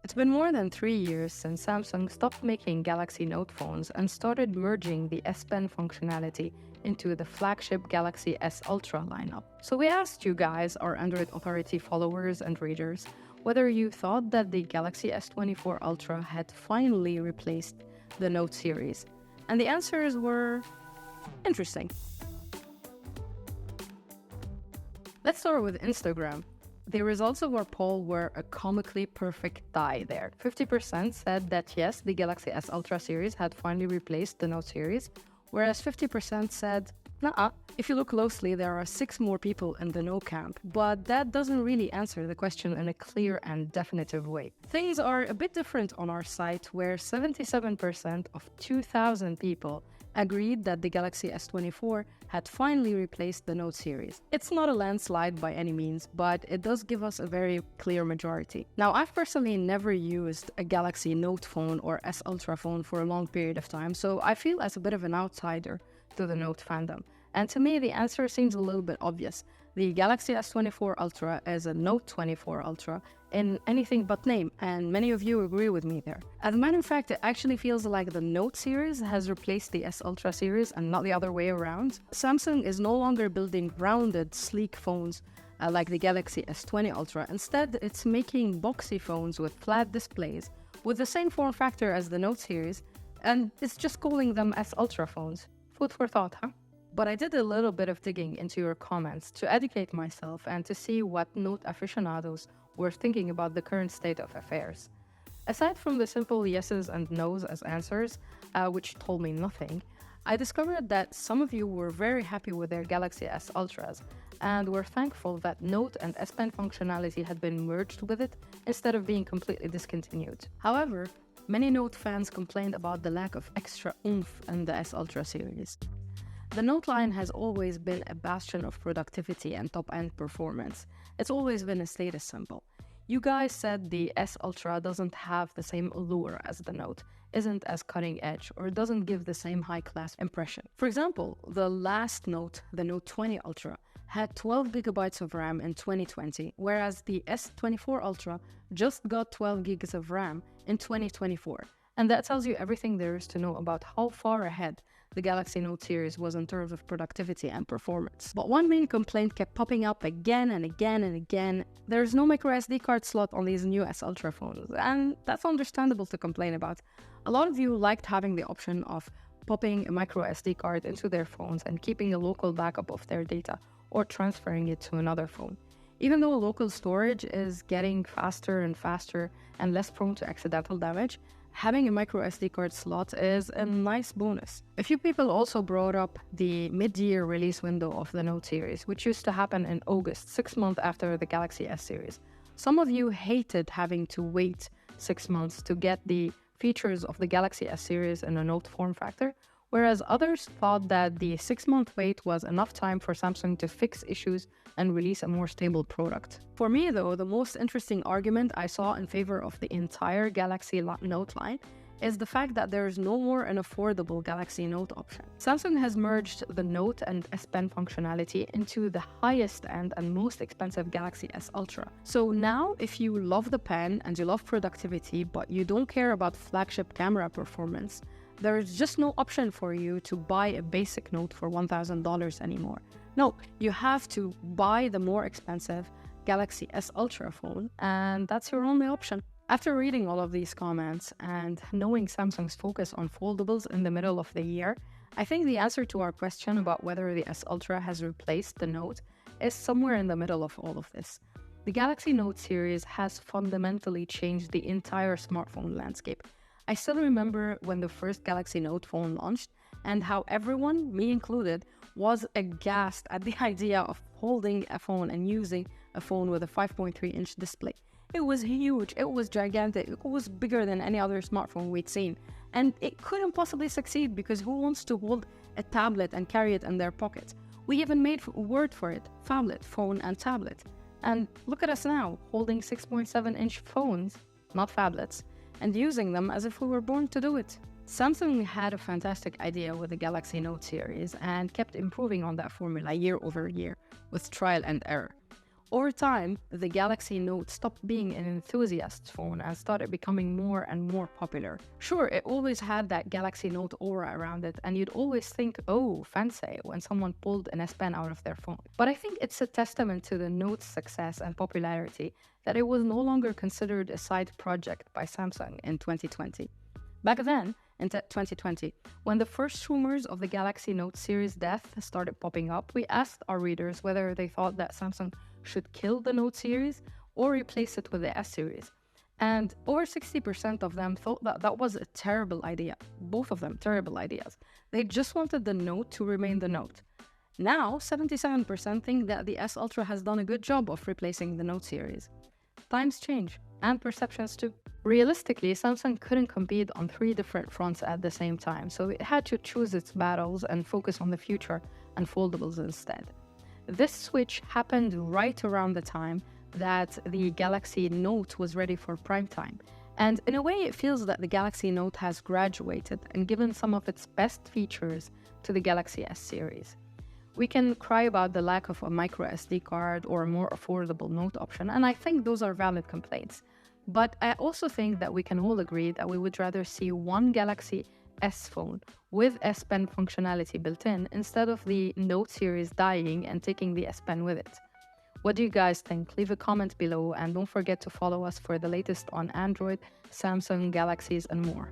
It's been more than 3 years since Samsung stopped making Galaxy Note phones and started merging the S Pen functionality into the flagship Galaxy S Ultra lineup. So we asked you guys, our Android Authority followers and readers, whether you thought that the Galaxy S24 Ultra had finally replaced the Note series. And the answers were interesting. Let's start with Instagram. The results of our poll were a comically perfect tie there. 50% said that yes, the Galaxy S Ultra series had finally replaced the Note series, whereas 50% said, nah. If you look closely, there are 6 more people in the no camp, but that doesn't really answer the question in a clear and definitive way. Things are a bit different on our site, where 77% of 2,000 people agreed that the Galaxy S24 had finally replaced the Note series. It's not a landslide by any means, but it does give us a very clear majority. Now, I've personally never used a Galaxy Note phone or S Ultra phone for a long period of time, so I feel as a bit of an outsider to the Note fandom. And to me, the answer seems a little bit obvious. The Galaxy S24 Ultra is a Note 24 Ultra in anything but name, and many of you agree with me there. As a matter of fact, it actually feels like the Note series has replaced the S Ultra series and not the other way around. Samsung is no longer building rounded, sleek phones like the Galaxy S20 Ultra. Instead, it's making boxy phones with flat displays with the same form factor as the Note series, and it's just calling them S Ultra phones. Food for thought, huh? But I did a little bit of digging into your comments to educate myself and to see what Note aficionados were thinking about the current state of affairs. Aside from the simple yeses and nos as answers, which told me nothing, I discovered that some of you were very happy with their Galaxy S Ultras and were thankful that Note and S Pen functionality had been merged with it instead of being completely discontinued. However, many Note fans complained about the lack of extra oomph in the S Ultra series. The Note line has always been a bastion of productivity and top-end performance. It's always been a status symbol. You guys said the S Ultra doesn't have the same allure as the Note, isn't as cutting edge, or doesn't give the same high-class impression. For example, the last Note, the Note 20 Ultra, had 12 gigabytes of RAM in 2020, whereas the S24 Ultra just got 12 gigs of RAM in 2024. And that tells you everything there is to know about how far ahead the Galaxy Note series was in terms of productivity and performance. But one main complaint kept popping up again and again and again. There's no microSD card slot on these new S Ultra phones, and that's understandable to complain about. A lot of you liked having the option of popping a microSD card into their phones and keeping a local backup of their data or transferring it to another phone. Even though local storage is getting faster and faster and less prone to accidental damage, having a microSD card slot is a nice bonus. A few people also brought up the mid-year release window of the Note series, which used to happen in August, 6 months after the Galaxy S series. Some of you hated having to wait 6 months to get the features of the Galaxy S series in a Note form factor, whereas others thought that the 6-month wait was enough time for Samsung to fix issues and release a more stable product. For me, though, the most interesting argument I saw in favor of the entire Galaxy Note line is the fact that there is no more an affordable Galaxy Note option. Samsung has merged the Note and S Pen functionality into the highest end and most expensive Galaxy S Ultra. So now, if you love the pen and you love productivity, but you don't care about flagship camera performance, there is just no option for you to buy a basic Note for $1,000 anymore. No, you have to buy the more expensive Galaxy S Ultra phone, and that's your only option. After reading all of these comments and knowing Samsung's focus on foldables in the middle of the year, I think the answer to our question about whether the S Ultra has replaced the Note is somewhere in the middle of all of this. The Galaxy Note series has fundamentally changed the entire smartphone landscape. I still remember when the first Galaxy Note phone launched and how everyone, me included, was aghast at the idea of holding a phone and using a phone with a 5.3-inch display. It was huge, it was gigantic, it was bigger than any other smartphone we'd seen. And it couldn't possibly succeed because who wants to hold a tablet and carry it in their pocket? We even made a word for it, phablet, phone and tablet. And look at us now, holding 6.7-inch phones, not phablets, and using them as if we were born to do it. Samsung had a fantastic idea with the Galaxy Note series and kept improving on that formula year over year with trial and error. Over time, the Galaxy Note stopped being an enthusiast phone and started becoming more and more popular. Sure, it always had that Galaxy Note aura around it, and you'd always think, oh, fancy, when someone pulled an S Pen out of their phone. But I think it's a testament to the Note's success and popularity that it was no longer considered a side project by Samsung in 2020. Back then, in 2020, when the first rumors of the Galaxy Note series death started popping up, we asked our readers whether they thought that Samsung should kill the Note series or replace it with the S series. And over 60% of them thought that that was a terrible idea. Both of them terrible ideas. They just wanted the Note to remain the Note. Now, 77% think that the S Ultra has done a good job of replacing the Note series. Times change, and perceptions too. Realistically, Samsung couldn't compete on 3 different fronts at the same time, so it had to choose its battles and focus on the future and foldables instead. This switch happened right around the time that the Galaxy Note was ready for prime time. And in a way, it feels that the Galaxy Note has graduated and given some of its best features to the Galaxy S series. We can cry about the lack of a micro SD card or a more affordable Note option, and I think those are valid complaints. But I also think that we can all agree that we would rather see one Galaxy S phone with S Pen functionality built in instead of the Note series dying and taking the S Pen with it. What do you guys think? Leave a comment below and don't forget to follow us for the latest on Android, Samsung, Galaxies, and more.